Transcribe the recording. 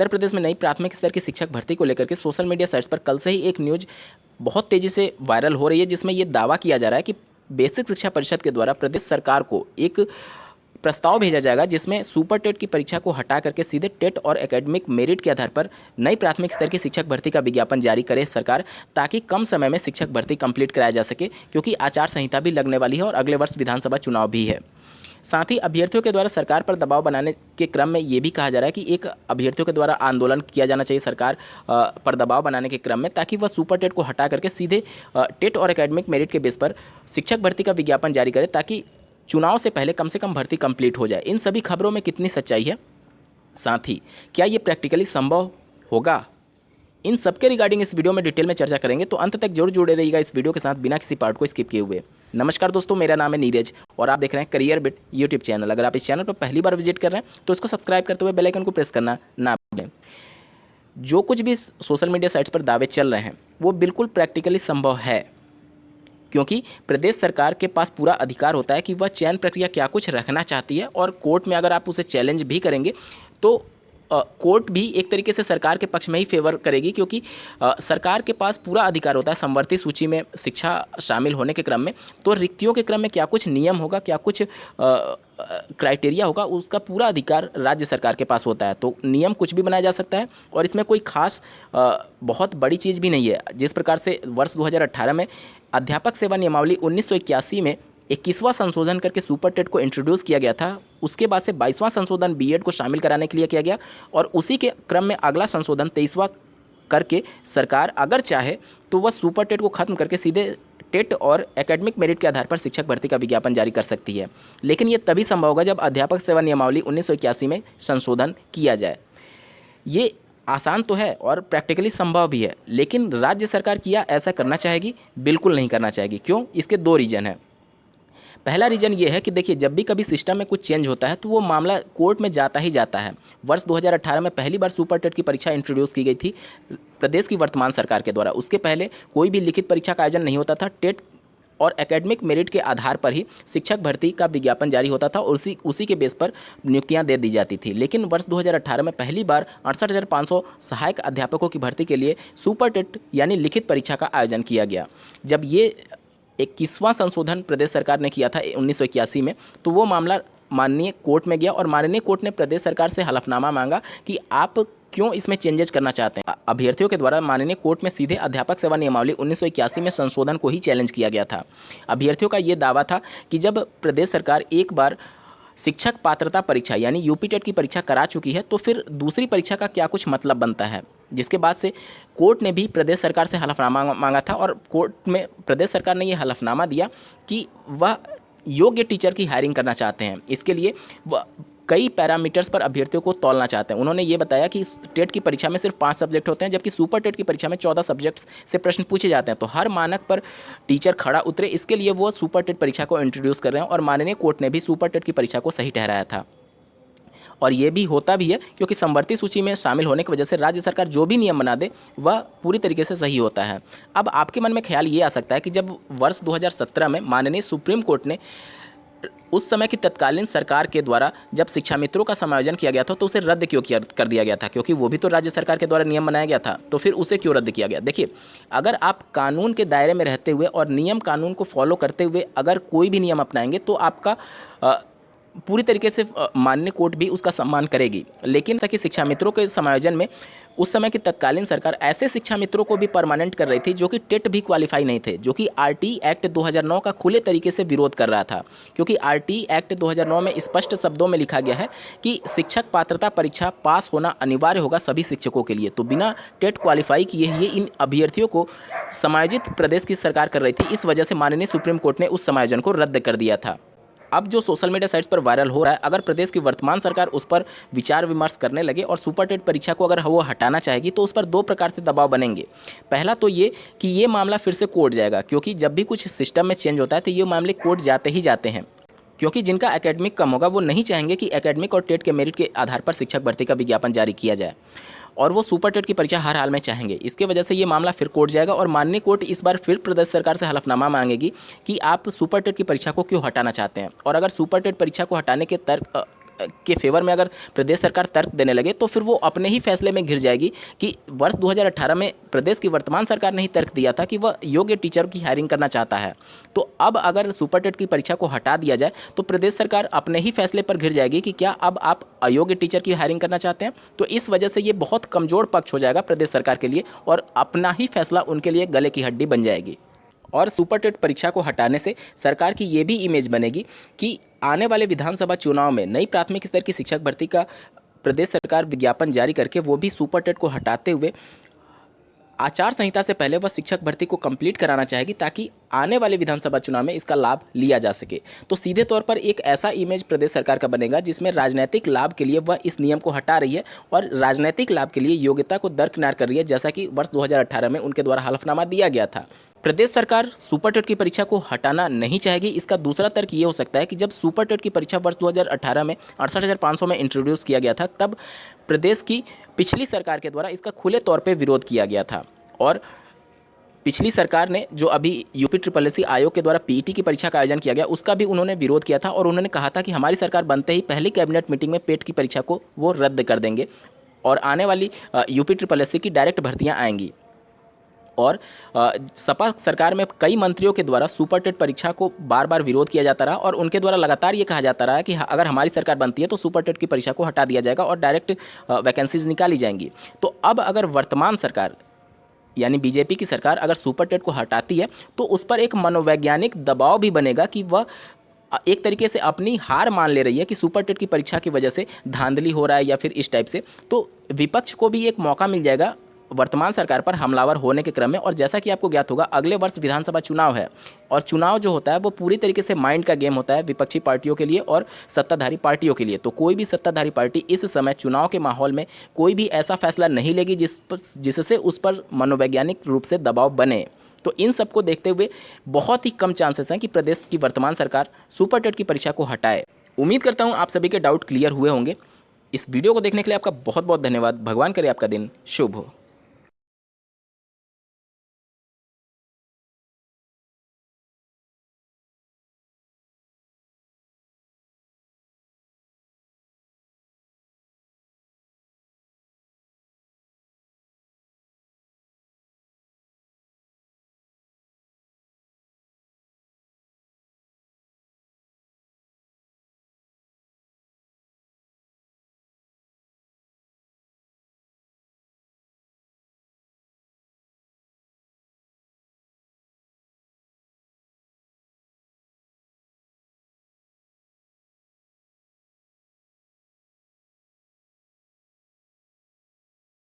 उत्तर प्रदेश में नई प्राथमिक स्तर की शिक्षक भर्ती को लेकर के सोशल मीडिया साइट्स पर कल से ही एक न्यूज बहुत तेज़ी से वायरल हो रही है, जिसमें ये दावा किया जा रहा है कि बेसिक शिक्षा परिषद के द्वारा प्रदेश सरकार को एक प्रस्ताव भेजा जाएगा जिसमें सुपर टेट की परीक्षा को हटा करके सीधे टेट और एकेडमिक मेरिट के आधार पर नई प्राथमिक स्तर की शिक्षक भर्ती का विज्ञापन जारी करे सरकार, ताकि कम समय में शिक्षक भर्ती कंप्लीट कराया जा सके, क्योंकि आचार संहिता भी लगने वाली है और अगले वर्ष विधानसभा चुनाव भी है। साथ ही अभ्यर्थियों के द्वारा सरकार पर दबाव बनाने के क्रम में ये भी कहा जा रहा है कि एक अभ्यर्थियों के द्वारा आंदोलन किया जाना चाहिए सरकार पर दबाव बनाने के क्रम में, ताकि वह सुपर टेट को हटा करके सीधे टेट और एकेडमिक मेरिट के बेस पर शिक्षक भर्ती का विज्ञापन जारी करे, ताकि चुनाव से कम भर्ती कंप्लीट हो जाए। इन सभी खबरों में कितनी सच्चाई है, साथ ही क्या ये प्रैक्टिकली संभव होगा, इन सबके रिगार्डिंग इस वीडियो में डिटेल में चर्चा करेंगे। तो अंत तक जरूर जुड़े रहिएगा इस वीडियो के साथ, बिना किसी पार्ट को स्किप किए हुए। नमस्कार दोस्तों, मेरा नाम है नीरज और आप देख रहे हैं करियर बिट यूट्यूब चैनल। अगर आप इस चैनल पर पहली बार विजिट कर रहे हैं तो इसको सब्सक्राइब करते हुए बेल आइकन को प्रेस करना ना भूलें। जो कुछ भी सोशल मीडिया साइट्स पर दावे चल रहे हैं वो बिल्कुल प्रैक्टिकली संभव है, क्योंकि प्रदेश सरकार के पास पूरा अधिकार होता है कि वह चयन प्रक्रिया क्या कुछ रखना चाहती है, और कोर्ट में अगर आप उसे चैलेंज भी करेंगे तो कोर्ट भी एक तरीके से सरकार के पक्ष में ही फेवर करेगी, क्योंकि सरकार के पास पूरा अधिकार होता है समवर्ती सूची में शिक्षा शामिल होने के क्रम में। तो रिक्तियों के क्रम में क्या कुछ नियम होगा, क्या कुछ क्राइटेरिया होगा, उसका पूरा अधिकार राज्य सरकार के पास होता है। तो नियम कुछ भी बनाया जा सकता है और इसमें कोई खास बहुत बड़ी चीज़ भी नहीं है। जिस प्रकार से वर्ष 2018 में अध्यापक सेवा नियमावली 1981 में 21वां संशोधन करके सुपर टेट को इंट्रोड्यूस किया गया था, उसके बाद से 22वां संशोधन बीएड को शामिल कराने के लिए किया गया, और उसी के क्रम में अगला संशोधन 23वां करके सरकार अगर चाहे तो वह सुपर टेट को खत्म करके सीधे टेट और एकेडमिक मेरिट के आधार पर शिक्षक भर्ती का विज्ञापन जारी कर सकती है। लेकिन ये तभी संभव होगा जब अध्यापक सेवा नियमावली 1981 में संशोधन किया जाए। ये आसान तो है और प्रैक्टिकली संभव भी है, लेकिन राज्य सरकार क्या ऐसा करना चाहेगी? बिल्कुल नहीं करना चाहेगी। क्यों? इसके दो रीज़न हैं। पहला रीज़न ये है कि देखिए, जब भी कभी सिस्टम में कुछ चेंज होता है तो वो मामला कोर्ट में जाता ही जाता है। वर्ष 2018 में पहली बार सुपर टेट की परीक्षा इंट्रोड्यूस की गई थी प्रदेश की वर्तमान सरकार के द्वारा। उसके पहले कोई भी लिखित परीक्षा का आयोजन नहीं होता था। टेट और एकेडमिक मेरिट के आधार पर ही शिक्षक भर्ती का विज्ञापन जारी होता था और उसी के बेस पर नियुक्तियां दे दी जाती थी। लेकिन वर्ष 2018 में पहली बार 68,500 सहायक अध्यापकों की भर्ती के लिए सुपर टेट यानी लिखित परीक्षा का आयोजन किया गया। जब ये 21वां संशोधन प्रदेश सरकार ने किया था 1981 में, तो वो मामला माननीय कोर्ट में गया और माननीय कोर्ट ने प्रदेश सरकार से हलफनामा मांगा कि आप क्यों इसमें चेंजेस करना चाहते हैं। अभ्यर्थियों के द्वारा माननीय कोर्ट में सीधे अध्यापक सेवा नियमावली 1981 में संशोधन को ही चैलेंज किया गया था। अभ्यर्थियों का ये दावा था कि जब प्रदेश सरकार एक बार शिक्षक पात्रता परीक्षा यानी यूपी टेट की परीक्षा करा चुकी है तो फिर दूसरी परीक्षा का क्या कुछ मतलब बनता है। जिसके बाद से कोर्ट ने भी प्रदेश सरकार से हलफनामा मांगा था और कोर्ट में प्रदेश सरकार ने ये हलफनामा दिया कि वह योग्य टीचर की हायरिंग करना चाहते हैं। इसके लिए वह कई पैरामीटर्स पर अभ्यर्थियों को तौलना चाहते हैं। उन्होंने ये बताया कि टेट की परीक्षा में सिर्फ 5 सब्जेक्ट होते हैं, जबकि सुपर टेट की परीक्षा में 14 सब्जेक्ट्स से प्रश्न पूछे जाते हैं। तो हर मानक पर टीचर खड़ा उतरे, इसके लिए वो सुपर टेट परीक्षा को इंट्रोड्यूस कर रहे हैं और माननीय कोर्ट ने भी सुपर टेट की परीक्षा को सही ठहराया था। और ये भी होता भी है, क्योंकि समवर्ती सूची में शामिल होने की वजह से राज्य सरकार जो भी नियम बना दे वह पूरी तरीके से सही होता है। अब आपके मन में ख्याल ये आ सकता है कि जब वर्ष 2017 में माननीय सुप्रीम कोर्ट ने उस समय की तत्कालीन सरकार के द्वारा जब शिक्षा मित्रों का समायोजन किया गया था तो उसे रद्द क्यों कर दिया गया था? क्योंकि वो भी तो राज्य सरकार के द्वारा नियम बनाया गया था, तो फिर उसे क्यों रद्द किया गया? देखिए, अगर आप कानून के दायरे में रहते हुए और नियम कानून को फॉलो करते हुए अगर कोई भी नियम अपनाएंगे तो आपका पूरी तरीके से माननीय कोर्ट भी उसका सम्मान करेगी। लेकिन कि शिक्षा मित्रों के समायोजन में उस समय की तत्कालीन सरकार ऐसे शिक्षा मित्रों को भी परमानेंट कर रही थी जो कि टेट भी क्वालिफाई नहीं थे, जो कि आरटी एक्ट 2009 का खुले तरीके से विरोध कर रहा था। क्योंकि आरटी एक्ट 2009 में स्पष्ट शब्दों में लिखा गया है कि शिक्षक पात्रता परीक्षा पास होना अनिवार्य होगा सभी शिक्षकों के लिए। तो बिना टेट क्वालिफाई किए ही इन अभ्यर्थियों को समायोजित प्रदेश की सरकार कर रही थी। इस वजह से माननीय सुप्रीम कोर्ट ने उस समायोजन को रद्द कर दिया था। अब जो सोशल मीडिया साइट्स पर वायरल हो रहा है, अगर प्रदेश की वर्तमान सरकार उस पर विचार विमर्श करने लगे और सुपर टेट परीक्षा को अगर वो हटाना चाहेगी तो उस पर 2 प्रकार से दबाव बनेंगे। पहला तो ये कि ये मामला फिर से कोर्ट जाएगा, क्योंकि जब भी कुछ सिस्टम में चेंज होता है तो ये मामले कोर्ट जाते ही जाते हैं। क्योंकि जिनका एकेडमिक कम होगा वो नहीं चाहेंगे कि एकेडमिक और टेट के मेरिट के आधार पर शिक्षक भर्ती का विज्ञापन जारी किया जाए, और वो सुपर टेट की परीक्षा हर हाल में चाहेंगे। इसके वजह से ये मामला फिर कोर्ट जाएगा और माननीय कोर्ट इस बार फिर प्रदेश सरकार से हलफनामा मांगेगी कि आप सुपर टेट की परीक्षा को क्यों हटाना चाहते हैं। और अगर सुपर टेट परीक्षा को हटाने के तर्क के फेवर में अगर प्रदेश सरकार तर्क देने लगे तो फिर वो अपने ही फैसले में घिर जाएगी कि वर्ष 2018 में प्रदेश की वर्तमान सरकार ने ही तर्क दिया था कि वह योग्य टीचर की हायरिंग करना चाहता है। तो अब अगर सुपर टेट की परीक्षा को हटा दिया जाए तो प्रदेश सरकार अपने ही फैसले पर घिर जाएगी कि क्या अब आप अयोग्य टीचर की हायरिंग करना चाहते हैं। तो इस वजह से ये बहुत कमजोर पक्ष हो जाएगा प्रदेश सरकार के लिए और अपना ही फैसला उनके लिए गले की हड्डी बन जाएगी। और सुपर टेट परीक्षा को हटाने से सरकार की ये भी इमेज बनेगी कि आने वाले विधानसभा चुनाव में नई प्राथमिक स्तर की शिक्षक भर्ती का प्रदेश सरकार विज्ञापन जारी करके वो भी सुपर टेट को हटाते हुए आचार संहिता से पहले वह शिक्षक भर्ती को कंप्लीट कराना चाहेगी ताकि आने वाले विधानसभा चुनाव में इसका लाभ लिया जा सके। तो सीधे तौर पर एक ऐसा इमेज प्रदेश सरकार का बनेगा जिसमें राजनीतिक लाभ के लिए वह इस नियम को हटा रही है और राजनीतिक लाभ के लिए योग्यता को दरकिनार कर रही है, जैसा कि वर्ष 2018 में उनके द्वारा हलफनामा दिया गया था। प्रदेश सरकार सुपर टेट की परीक्षा को हटाना नहीं चाहेगी। इसका दूसरा तर्क ये हो सकता है कि जब सुपर टेट की परीक्षा वर्ष 2018 में 68,500 में इंट्रोड्यूस किया गया था तब प्रदेश की पिछली सरकार के द्वारा इसका खुले तौर पे विरोध किया गया था और पिछली सरकार ने जो अभी UPSSC आयोग के द्वारा PET की परीक्षा का आयोजन किया गया उसका भी उन्होंने विरोध किया था और उन्होंने कहा था कि हमारी सरकार बनते ही पहली कैबिनेट मीटिंग में पेट की परीक्षा को वो रद्द कर देंगे और आने वाली UPSSC की डायरेक्ट भर्तियाँ आएंगी। और सपा सरकार में कई मंत्रियों के द्वारा सुपर टेट परीक्षा को बार बार विरोध किया जाता रहा और उनके द्वारा लगातार ये कहा जाता रहा कि अगर हमारी सरकार बनती है तो सुपर टेट की परीक्षा को हटा दिया जाएगा और डायरेक्ट वैकेंसीज निकाली जाएंगी। तो अब अगर वर्तमान सरकार यानी बीजेपी की सरकार अगर सुपर टेट को हटाती है तो उस पर एक मनोवैज्ञानिक दबाव भी बनेगा कि वह एक तरीके से अपनी हार मान ले रही है कि सुपर टेट की परीक्षा की वजह से धांधली हो रहा है या फिर इस टाइप से। तो विपक्ष को भी एक मौका मिल जाएगा वर्तमान सरकार पर हमलावर होने के क्रम में। और जैसा कि आपको ज्ञात होगा अगले वर्ष विधानसभा चुनाव है और चुनाव जो होता है वो पूरी तरीके से माइंड का गेम होता है विपक्षी पार्टियों के लिए और सत्ताधारी पार्टियों के लिए। तो कोई भी सत्ताधारी पार्टी इस समय चुनाव के माहौल में कोई भी ऐसा फैसला नहीं लेगी जिससे उस पर मनोवैज्ञानिक रूप से दबाव बने। तो इन सबको देखते हुए बहुत ही कम चांसेस हैं कि प्रदेश की वर्तमान सरकार सुपर टेट की परीक्षा को हटाए। उम्मीद करता हूँ आप सभी के डाउट क्लियर हुए होंगे। इस वीडियो को देखने के लिए आपका बहुत बहुत धन्यवाद। भगवान करे आपका दिन शुभ हो।